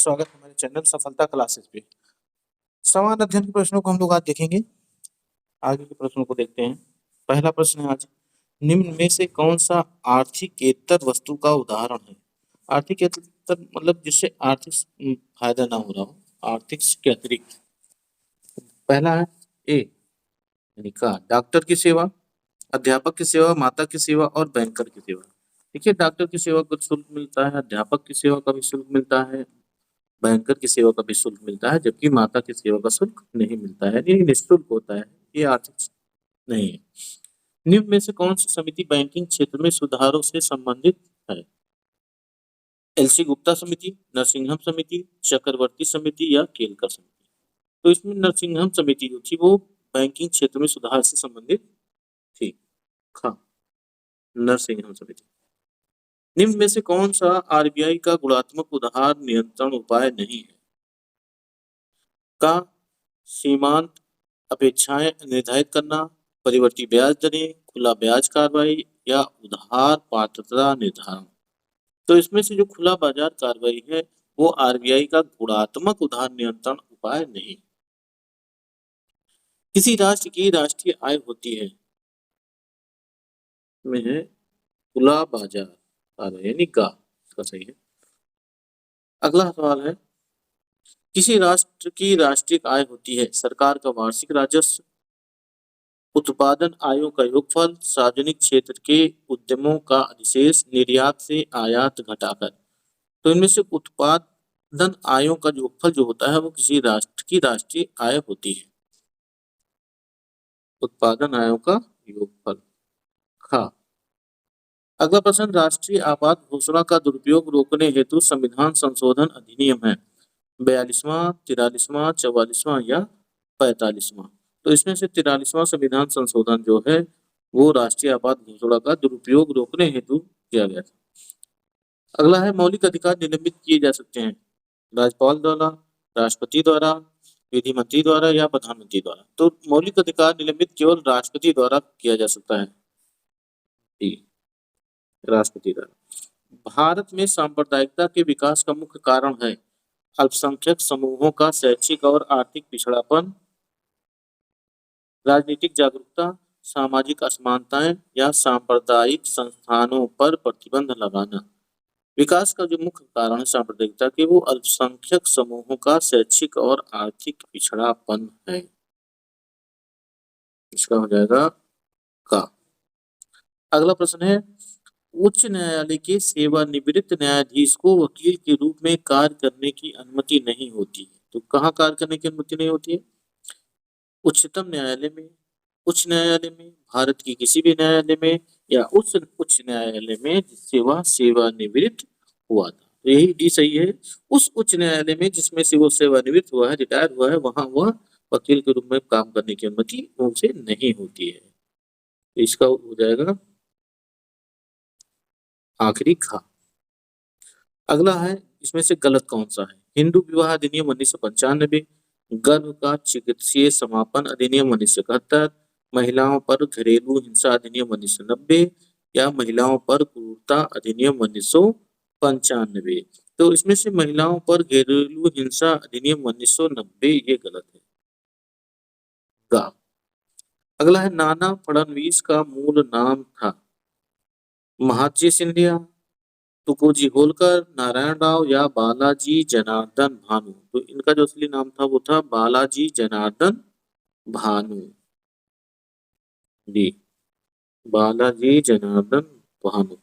स्वागत है हमारे चैनल सफलता क्लासेस पे। समान अध्ययन के प्रश्नों को हम लोग आज देखेंगे। आगे के प्रश्नों को देखते हैं। पहला प्रश्न है आज, निम्न में से कौन सा आर्थिकेतर वस्तु का उदाहरण है? आर्थिकेतर मतलब जिससे आर्थिक फायदा ना हो रहा हो, आर्थिक के अतिरिक्त। पहला है ए यानी का, डॉक्टर की सेवा, अध्यापक की सेवा, माता की सेवा और बैंकर की सेवा। देखिए, डॉक्टर की सेवा का शुल्क मिलता है, अध्यापक की सेवा का भी शुल्क मिलता है, बैंकर की सेवा का भी शुल्क मिलता है, जबकि माता की सेवा का शुल्क नहीं मिलता है, ये निःशुल्क होता है, ये आर्थिक नहीं है। निम्न में से कौन सी समिति बैंकिंग क्षेत्र में सुधारों से संबंधित है? एलसी गुप्ता समिति, नरसिंहम समिति, चक्रवर्ती समिति या केलकर समिति। तो इसमें नरसिंहम समिति जो थी वो बैंकिंग क्षेत्र में सुधार से संबंधित थी। नरसिंहम समिति। निम्न में से कौन सा आरबीआई का गुणात्मक उधार नियंत्रण उपाय नहीं है? का सीमांत अपेक्षाएं निर्धारित करना, परिवर्ती ब्याज दरें, खुला ब्याज कार्रवाई या उधार पात्रता निर्धारण। तो इसमें से जो खुला बाजार कार्रवाई है वो आरबीआई का गुणात्मक उधार नियंत्रण उपाय नहीं। किसी राष्ट्र की राष्ट्रीय आय होती है में है खुला बाजार कार्रवाई यानी का, इसका सही है। अगला सवाल है, किसी राष्ट्र की राष्ट्रीय आय होती है सरकार का वार्षिक राजस्व, उत्पादन आयों का योगफल, सार्वजनिक क्षेत्र के उद्यमों का अधिशेष, निर्यात से आयात घटाकर। तो इनमें से उत्पादन आयों का योगफल जो होता है वो किसी राष्ट्र की राष्ट्रीय आय होती है। उत्पादन आयों का योगफल। अगला प्रश्न, राष्ट्रीय आपात घोषणा का दुरुपयोग रोकने हेतु संविधान संशोधन अधिनियम है 42वां, 43वां, 44वां या 45वां। तो इसमें से 43वां संविधान संशोधन जो है वो राष्ट्रीय आपात घोषणा का दुरुपयोग रोकने हेतु किया गया था। अगला है, मौलिक अधिकार निलंबित किए जा सकते हैं राज्यपाल द्वारा, राष्ट्रपति द्वारा, विधि मंत्री द्वारा या प्रधानमंत्री द्वारा। तो मौलिक अधिकार निलंबित केवल राष्ट्रपति द्वारा किया जा सकता है, राष्ट्रपति द्वारा। भारत में सांप्रदायिकता के विकास का मुख्य कारण है अल्पसंख्यक समूहों का शैक्षिक और आर्थिक पिछड़ापन, राजनीतिक जागरूकता, सामाजिक असमानताएं या सांप्रदायिक संस्थानों पर प्रतिबंध लगाना। विकास का जो मुख्य कारण है सांप्रदायिकता के वो अल्पसंख्यक समूहों का शैक्षिक और आर्थिक पिछड़ापन है। इसका हो जाएगा का। अगला प्रश्न है, उच्च न्यायालय के सेवानिवृत्त न्यायाधीश को वकील के रूप में कार्य करने की अनुमति नहीं होती है। तो कहाँ कार्य करने की अनुमति नहीं होती है? उच्चतम न्यायालय में, उच्च न्यायालय में, भारत की किसी भी न्यायालय में या उस उच्च न्यायालय में जिससे वह सेवानिवृत्त हुआ था। तो यही डी सही है। उस उच्च न्यायालय में जिसमें से वो सेवानिवृत्त हुआ है, रिटायर हुआ है, वहां वह वकील के रूप में काम करने की अनुमति उनसे नहीं होती है। तो इसका हो जाएगा आखिरी खा। अगला है, इसमें से गलत कौन सा है? हिंदू विवाह अधिनियम 1995, गर्भ का चिकित्सीय समापन अधिनियम 1971, महिलाओं पर घरेलू हिंसा अधिनियम 1990 या महिलाओं पर क्रूरता अधिनियम 1995। तो इसमें से महिलाओं पर घरेलू हिंसा अधिनियम 1990 ये गलत है। गा। अगला है, नाना फडणवीस का मूल नाम था महादजी सिंधिया, तुकोजी होलकर, नारायण राव या बालाजी जनार्दन भानु। तो इनका जो असली नाम था वो था बालाजी जनार्दन भानु। जी, बालाजी जनार्दन भानु।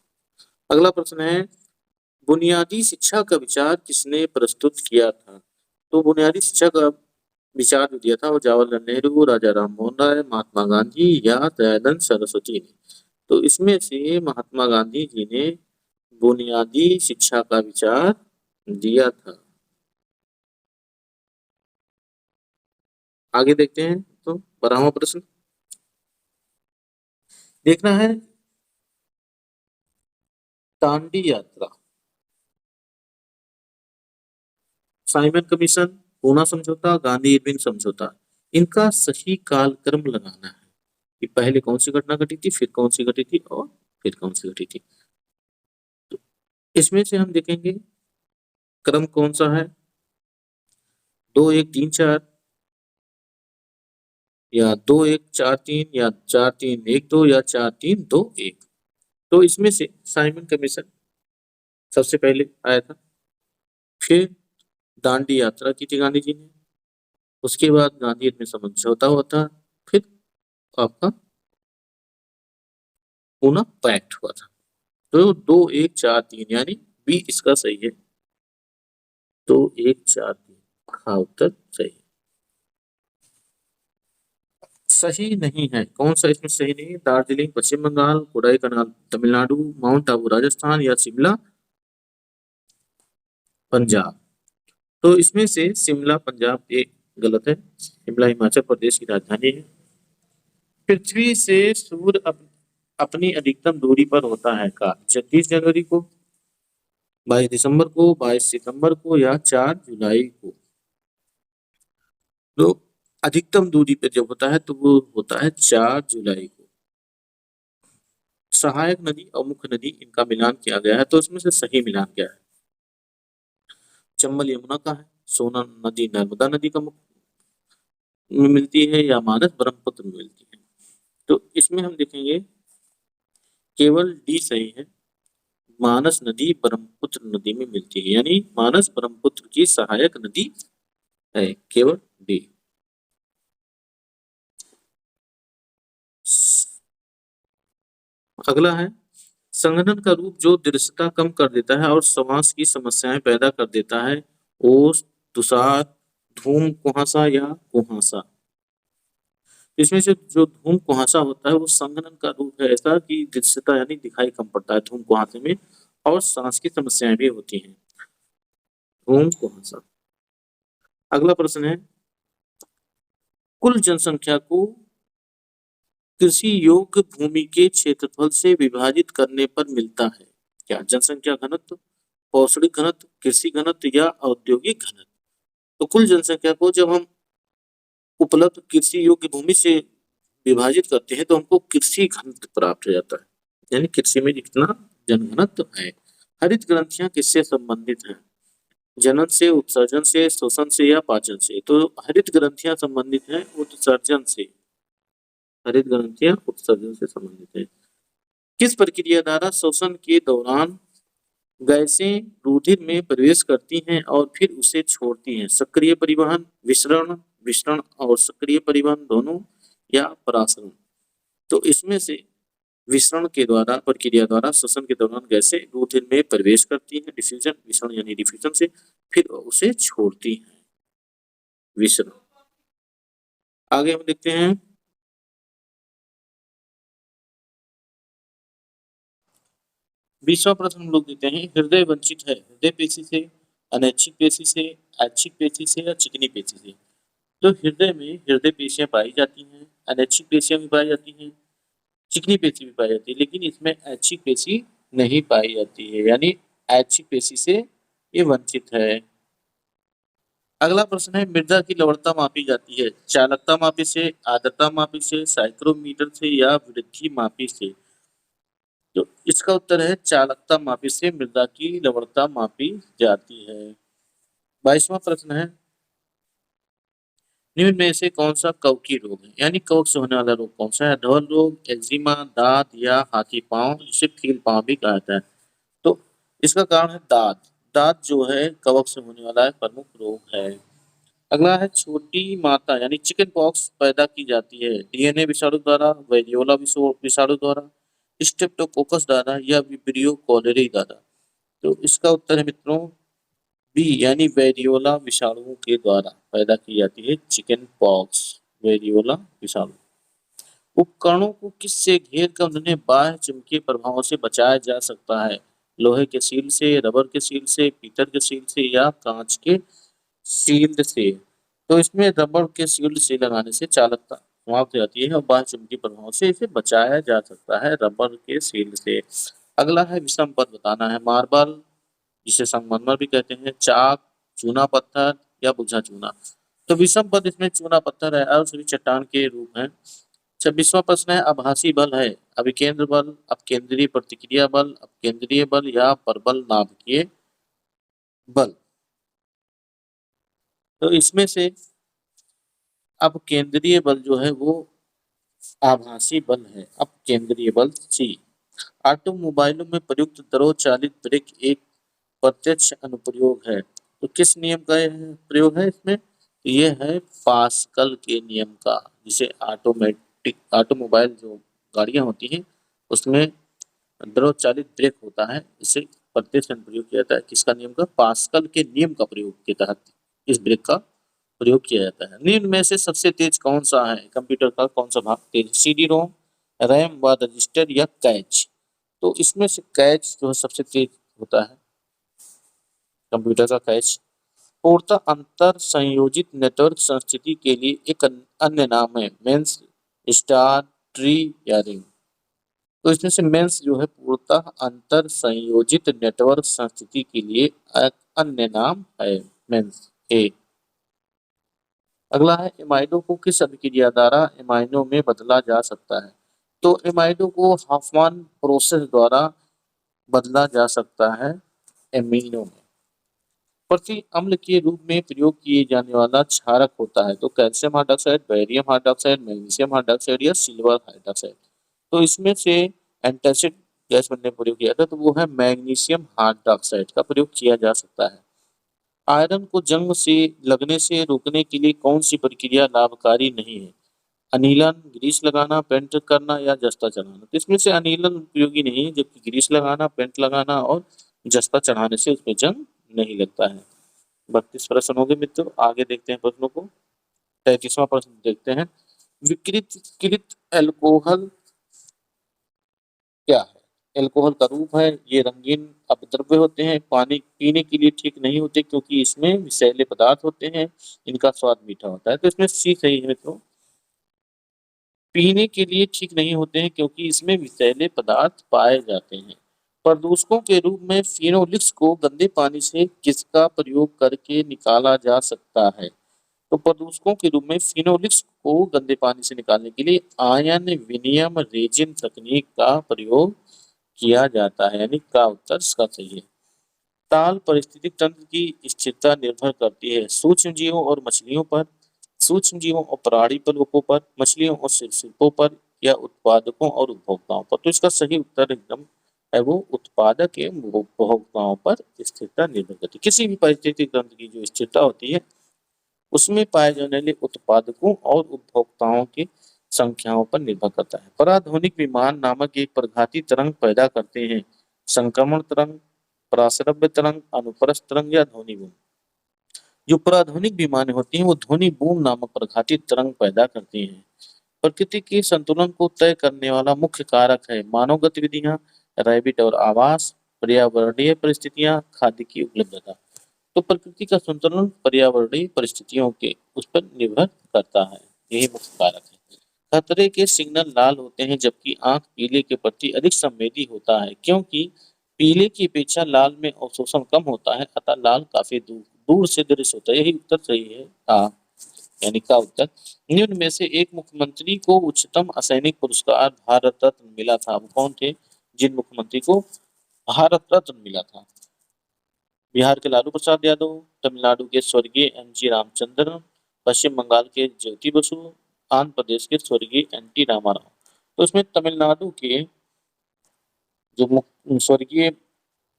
अगला प्रश्न है, बुनियादी शिक्षा का विचार किसने प्रस्तुत किया था? तो बुनियादी शिक्षा का विचार जो दिया था वो जवाहरलाल नेहरू, राजा राम मोहन राय, महात्मा गांधी या दयानंद सरस्वती ने। तो इसमें से महात्मा गांधी जी ने बुनियादी शिक्षा का विचार दिया था। आगे देखते हैं। तो 12वां प्रश्न देखना है, दांडी यात्रा, साइमन कमीशन, पूना समझौता, गांधी इरविन समझौता, इनका सही कालक्रम लगाना है कि पहले कौन सी घटना घटी थी, फिर कौन सी घटी थी और फिर कौन सी घटी थी। तो इसमें से हम देखेंगे क्रम कौन सा है। 2-1-3-4 या 2-1-4-3 या 4-3-1-2 या 4-3-2-1। तो इसमें से साइमन कमीशन सबसे पहले आया था, फिर दांडी यात्रा की थी गांधी जी ने, उसके बाद गांधी में समझौता हुआ था, फिर आपका पूना पैक्ट हुआ था। तो 2-1-4-3 यानी बी इसका सही है। 2-1-4-3 हाँ उत्तर सही है। सही नहीं है, कौन सा इसमें सही नहीं है? दार्जिलिंग पश्चिम बंगाल, कोडाईकनाल तमिलनाडु, माउंट आबू राजस्थान या शिमला पंजाब। तो इसमें से शिमला पंजाब एक गलत है, शिमला हिमाचल प्रदेश की राजधानी है। पृथ्वी से सूर्य अपनी अधिकतम दूरी पर होता है का 31 जनवरी को, 22 दिसंबर को, 22 सितंबर को या 4 जुलाई को। तो अधिकतम दूरी पे जब होता है तो वो होता है 4 जुलाई को। सहायक नदी और मुख्य नदी इनका मिलान किया गया है, तो इसमें से सही मिलान क्या है? चंबल यमुना का है, सोन नदी नर्मदा नदी का में मिलती है या मानस ब्रह्मपुत्र में मिलती है। तो इसमें हम देखेंगे केवल डी सही है, मानस नदी ब्रह्मपुत्र नदी में मिलती है, यानी मानस ब्रह्मपुत्र की सहायक नदी है, केवल डी। अगला है संघनन का रूप जो दृश्यता कम कर देता है और श्वास की समस्याएं पैदा कर देता है, ओस, तुषार, धूम कुहासा या कुहासा। इसमें से जो धूम कुहासा होता है वो संघनन का रूप है, ऐसा कि दृश्यता यानी दिखाई कम पड़ता है धूम कुहासे में, और सांस की समस्याएं भी होती हैं। धूम कुहासा। अगला प्रश्न है कुल जनसंख्या को कृषि योग्य भूमि के क्षेत्रफल से विभाजित करने पर मिलता है क्या? जनसंख्या घनत्व, औषधिक घनत्व, कृषि घनत्व या औद्योगिक घनत्व। तो कुल जनसंख्या को जब हम उपलब्ध कृषि योग्य भूमि से विभाजित करते हैं तो हमको कृषि घनत्व प्राप्त हो जाता है, यानी कृषि में जितना जनघनत्व है। हरित ग्रंथियां किससे संबंधित हैं? जनन से, उत्सर्जन से, श्वसन से या पाचन से। तो हरित ग्रंथियां संबंधित हैं उत्सर्जन से, हरित ग्रंथियां उत्सर्जन से संबंधित है। किस प्रक्रिया द्वारा श्वसन के दौरान गैसें रुधिर में प्रवेश करती हैं और फिर उसे छोड़ती हैं? सक्रिय परिवहन, विसरण, विसरण और सक्रिय परिवहन दोनों या परासरण। तो इसमें से विसरण के द्वारा, प्रक्रिया द्वारा श्वसन के दौरान गैसें रुधिर में प्रवेश करती हैं, डिफ्यूजन, विसरण यानी डिफ्यूजन से, फिर उसे छोड़ती हैं, विसरण। आगे हम देखते हैं 20वां प्रश्न हम लोग देते हैं हृदय वंचित है हृदय पेशी से, अनैच्छिक पेशी से, ऐच्छिक पेशी से या चिकनी पेशी से। तो हृदय में हृदय पेशियां पाई जाती हैं, अनैच्छिक पेशियां भी पाई जाती हैं, चिकनी पेशी भी पाई जाती है, लेकिन इसमें ऐच्छिक पेशी नहीं पाई जाती है, यानी ऐच्छिक पेशी से ये वंचित है। अगला प्रश्न है मृदा की लवणता मापी जाती है चालकता मापी से, आर्द्रता मापी से, साइक्रोमीटर से या वृद्धि मापी से। तो इसका उत्तर है चालकता मापी से मृदा की लवणता मापी जाती है। 22वां प्रश्न है निम्न में से कौन सा कवकी रोग है, यानी कवक से होने वाला रोग कौन सा है? धवल रोग, एक्जिमा, दांत या हाथी पांव, जिसे फील पांव भी कहा जाता है। तो इसका कारण है दांत। दांत जो है कवक से होने वाला एक प्रमुख रोग है। अगला है छोटी माता यानी चिकन पॉक्स पैदा की जाती है डीएनए विषाणु द्वारा, वेरियोला विषाणु द्वारा, स्ट्रेप्टोकोकस द्वारा या विब्रियो कॉलेरी द्वारा। तो इसका उत्तर है मित्रों बी, यानी वेरियोला विषाणु के द्वारा पैदा की जाती है चिकन पॉक्स, वेरियोला विषाणु। उपकरणों को किससे घेर कर उन्हें बाह्य चुंबकीय प्रभावों से बचाया जा सकता है? लोहे के सील से, रबर के सील से, पीतल के सील से या कांच के शील्ड से। तो इसमें रबर के शील्ड से लगाने से चालकता समाप्त हो जाती है और बाह्य चुंबकीय प्रभाव से इसे बचाया जा सकता है रबर के शील्ड से। अगला है विषम पद बताना है मार्बल, जिसे संगमरमर भी कहते हैं, चाक, चूना पत्थर या बुझा चूना। तो विषम पद इसमें चूना पत्थर है और सभी चट्टान के रूप हैं। 26वां प्रश्न है आभासी बल है अभिकेंद्र बल, अपकेंद्रीय प्रतिक्रिया बल, अपकेंद्रीय बल या परबल नाभिकीय बल। तो इसमें से अब केंद्रीय बल जो है वो आभासी बल है। अब केंद्रीय बल सी। ऑटोमोबाइलों में प्रयुक्त द्रव चालित ब्रेक एक प्रत्यक्ष अनुप्रयोग है। तो किस नियम का यह प्रयोग है इसमें? ये है पास्कल के नियम का, जिसे ऑटोमोबाइल जो गाड़ियां होती हैं उसमें द्रव चालित ब्रेक होता है, इसे प्रत्यक्ष अनुप्रयोग किया जाता है। किसका नियम का? पास्कल के नियम का प्रयोग के तहत इस ब्रेक का प्रयोग किया जाता है। निम्न में से सबसे तेज कौन सा है? कंप्यूटर का कौन सा भाग तेज? सीडी रोम, रैम व रजिस्टर या कैच? तो इसमें से कैच जो है सबसे तेज होता है, कंप्यूटर का कैच। पूर्णतः अंतर संयोजित नेटवर्क संस्थिति के लिए एक अन्य नाम है मेंस, स्टार, ट्री या रिंग। तो इसमें से मेंस जो है पूर्णतः अंतर संयोजित नेटवर्क संस्थिति के लिए एक अन्य नाम है मेंस। ए। अगला है एमाइडो को किस अभिक्रिया द्वारा एमाइनो में बदला जा सकता है? तो एमाइडो को हॉफमैन प्रोसेस द्वारा बदला जा सकता है एमिनो में। प्रति अम्ल के रूप में प्रयोग किए जाने वाला क्षारक होता है। तो calcium hydroxide, barium hydroxide, magnesium hydroxide या सिल्वर हाइड्रोक्साइड? तो इसमें से एंटासिड गैस बनने में प्रयोग किया था तो वो है मैग्नीशियम हाइड्रोक्साइड का प्रयोग किया जा सकता है। आयरन को जंग से लगने से रोकने के लिए कौन सी प्रक्रिया लाभकारी नहीं है? अनिलन, ग्रीस लगाना, पेंट करना या जस्ता चढ़ाना? तो इसमें से अनिलन उपयोगी नहीं है, जबकि ग्रीस लगाना, पेंट लगाना और जस्ता चढ़ाने से उसमें जंग नहीं लगता है। 32 प्रश्न हो गए मित्रों। आगे देखते हैं प्रश्नों को। 33वां प्रश्न देखते हैं। विकृत एल्कोहल क्या है? एल्कोहल का रूप है, ये रंगीन अपद्रव्य होते हैं, पानी पीने के लिए ठीक नहीं होते क्योंकि इसमें विषैले पदार्थ होते हैं, इनका स्वाद मीठा होता है। तो इसमें सी सही है मित्रों, पीने के लिए ठीक नहीं होते हैं क्योंकि इसमें विषैले पदार्थ पाए जाते हैं। प्रदूषकों के रूप में फिनोलिक्स को गंदे पानी से किसका प्रयोग करके निकाला जा सकता है? तो प्रदूषकों के रूप में फिनोलिक्स को गंदे पानी से निकालने के लिए आयन विनिमय रेजिन तकनीक का प्रयोग किया जाता है, यानी का उत्तर इसका सही है। ताल पारिस्थितिक तंत्र की स्थिरता निर्भर करती है सूक्ष्म जीवों और मछलियों पर, सूक्ष्म जीवों और प्राणी प्रलोकों पर, मछलियों और शिल्पों पर या उत्पादकों और उपभोक्ताओं पर? तो इसका सही उत्तर एकदम है वो उत्पादक एवं उपभोक्ताओं पर स्थिरता निर्भर करती है। किसी भी पारिस्थितिक तंत्र की जो स्थिरता होती है उसमें पाए जाने वाले उत्पादकों और उपभोक्ताओं की संख्याओं पर निर्भर करता है। पराध्वनिक विमान नामक एक प्रघाती तरंग पैदा करते हैं। संक्रमण तरंग, पराश्रव्य तरंग, अनुप्रस्थ तरंग या ध्वनि बूम? जो पराध्वनिक विमानें होती हैं वो ध्वनि बूम नामक प्रघाती तरंग पैदा करती हैं। प्रकृति के संतुलन को तय करने वाला मुख्य कारक है मानव गतिविधियां, रैबिट और आवास, पर्यावरणीय परिस्थितियां, खाद्य की उपलब्धता। तो प्रकृति का संतुलन पर्यावरणीय परिस्थितियों के उस पर निर्भर करता है, यही मुख्य कारक है। खतरे के सिग्नल लाल होते हैं जबकि आंख पीले के प्रति अधिक संवेदी होता है, क्योंकि पीले की अपेक्षा लाल में अवशोषण कम होता है, अतः लाल काफी दूर दूर से दृश्य होता है। यही उत्तर सही है यानी का उत्तर। निम्न में से एक मुख्यमंत्री को उच्चतम असैनिक पुरस्कार भारत रत्न मिला था, वो कौन थे जिन मुख्यमंत्री को भारत रत्न मिला था? बिहार के लालू प्रसाद यादव, तमिलनाडु के स्वर्गीय एम.जी. रामचंद्रन, पश्चिम बंगाल के ज्योति बसु, आंध्र प्रदेश के स्वर्गीय एन.टी. रामाराव। तो इसमें तमिलनाडु के जो स्वर्गीय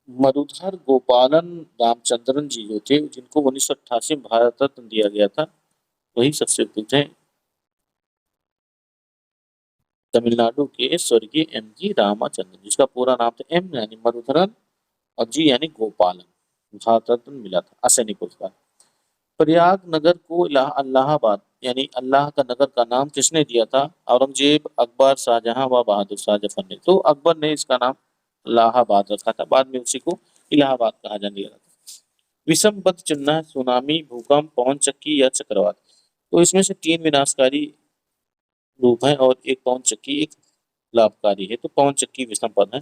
मधुधर गोपालन रामचंद्रन जी जो थे, जिनको 1988 में भारत रत्न दिया गया था, वही सबसे उपयुक्त है। तमिलनाडु के स्वर्गीय एम.जी. रामाचंद्रन, जिसका पूरा नाम था एम यानी मधुधरन और जी यानी गोपालन, भारत रत्न मिला था असैनिक पुरस्कार। प्रयाग नगर को अल्लाहाबाद यानी अल्लाह का नगर का नाम किसने दिया था? औरंगजेब, अकबर, शाहजहां व बहादुर शाह जफर ने। तो अकबर ने इसका नाम इलाहाबाद रखा था, बाद में उसी को इलाहाबाद कहा जाने लगा था। विषमबद्ध चिन्ह सुनामी, भूकंप, पवन चक्की या चक्रवात? तो इसमें से 3 विनाशकारी रूप है और एक पवन चक्की एक लाभकारी है, तो पवन चक्की विषम पद है।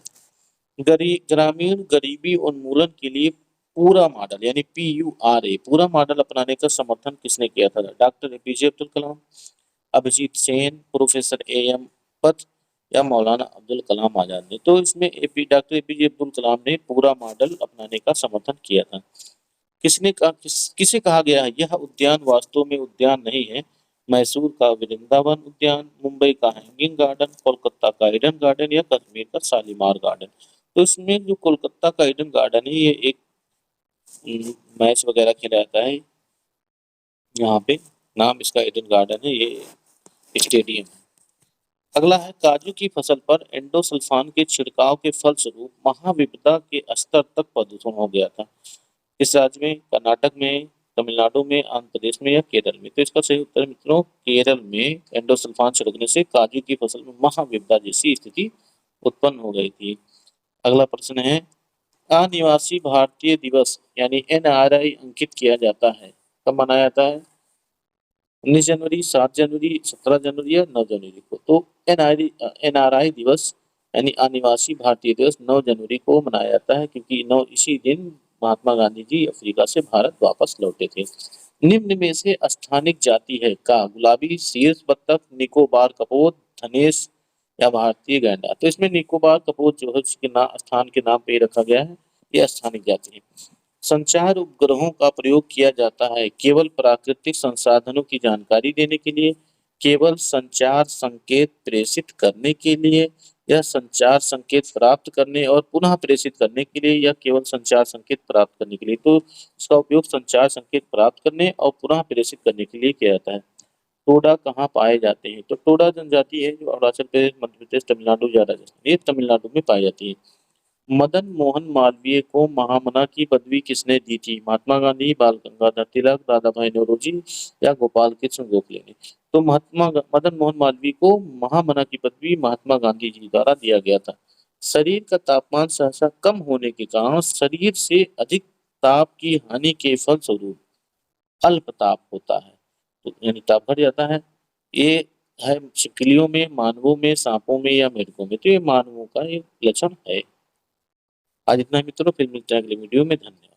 ग्रामीण गरीबी उन्मूलन के लिए पूरा मॉडल यानी PURA पूरा मॉडल अपनाने का समर्थन किसने किया था? Doctor APJ Abdul Kalam, Abhijit Sen, professor AM पत या मौलाना अब्दुल कलाम आजाद ने। तो इसमें डॉक्टर APJ अब्दुल कलाम ने पूरा मॉडल अपनाने का समर्थन किया था। किसे कहा गया है यह उद्यान वास्तव में उद्यान नहीं है? मैसूर का वृंदावन उद्यान, मुंबई का हैंगिंग गार्डन, कोलकाता का ईडन गार्डन या कश्मीर का शालीमार गार्डन। तो इसमें जो कोलकाता का ईडन गार्डन है ये एक मैच वगैरह खेला जाता है यहाँ पे, नाम इसका ईडन गार्डन है, ये स्टेडियम है। अगला है काजू की फसल पर एंडोसल्फान के छिड़काव के फलस्वरूप महाविपदा के स्तर तक प्रदूषण हो गया था। किस राज्य में? कर्नाटक में, तमिलनाडु में, आंध्र प्रदेश में या केरल में? तो इसका सही उत्तर मित्रों केरल में एंडोसल्फान छिड़कने से काजू की फसल में महाविपदा जैसी स्थिति उत्पन्न हो गई थी। अगला प्रश्न है अनिवासी भारतीय दिवस यानी एनआरआई अंकित किया जाता है, कब मनाया जाता है? 19 जनवरी, 7 जनवरी, 17 जनवरी या 9 जनवरी को? तो एनआरआई दिवस यानी अनिवासी भारतीय दिवस 9 जनवरी को मनाया जाता है, क्योंकि इसी दिन महात्मा गांधी जी अफ्रीका से भारत वापस लौटे थे। निम्न में से स्थानिक जाति है का? गुलाबी, शीर्ष बत्तख, निकोबार कपोत, धनेश या भारतीय गैंडा? तो इसमें निकोबार कपोत जो है उसके स्थान के नाम पे ही रखा गया है, यह स्थानिक जाति है। संचार उपग्रहों का प्रयोग किया जाता है केवल प्राकृतिक संसाधनों की जानकारी देने के लिए, केवल संचार संकेत प्रेषित करने के लिए, या संचार संकेत प्राप्त करने और पुनः प्रेषित करने के लिए, या केवल संचार संकेत प्राप्त करने के लिए? तो इसका उपयोग संचार संकेत प्राप्त करने और पुनः प्रेषित करने के लिए किया जाता है। टोडा कहाँ पाए जाते हैं? तो टोडा जनजाति है जो अरुणाचल प्रदेश, मध्य प्रदेश, तमिलनाडु या राजस्थान, ये तमिलनाडु में पाई जाती है। मदन मोहन मालवीय को महामना की पदवी किसने दी थी? महात्मा गांधी, बाल गंगाधर तिलक, दादा भाई नौरोजी या गोपाल कृष्ण गोखले ने? तो मदन मोहन मालवीय को महामना की पदवी महात्मा गांधी जी द्वारा दिया गया था। शरीर का तापमान सहसा कम होने के कारण शरीर से अधिक ताप की हानि के फलस्वरूप अल्प ताप होता है, तो यानी ताप घट जाता है। ये है छिपकलियों में, मानवों में, सांपों में या मेढकों में? तो ये मानवों का एक लक्षण है। आज इतना ही मित्रों, फिर मिलते हैं अगले वीडियो में। धन्यवाद।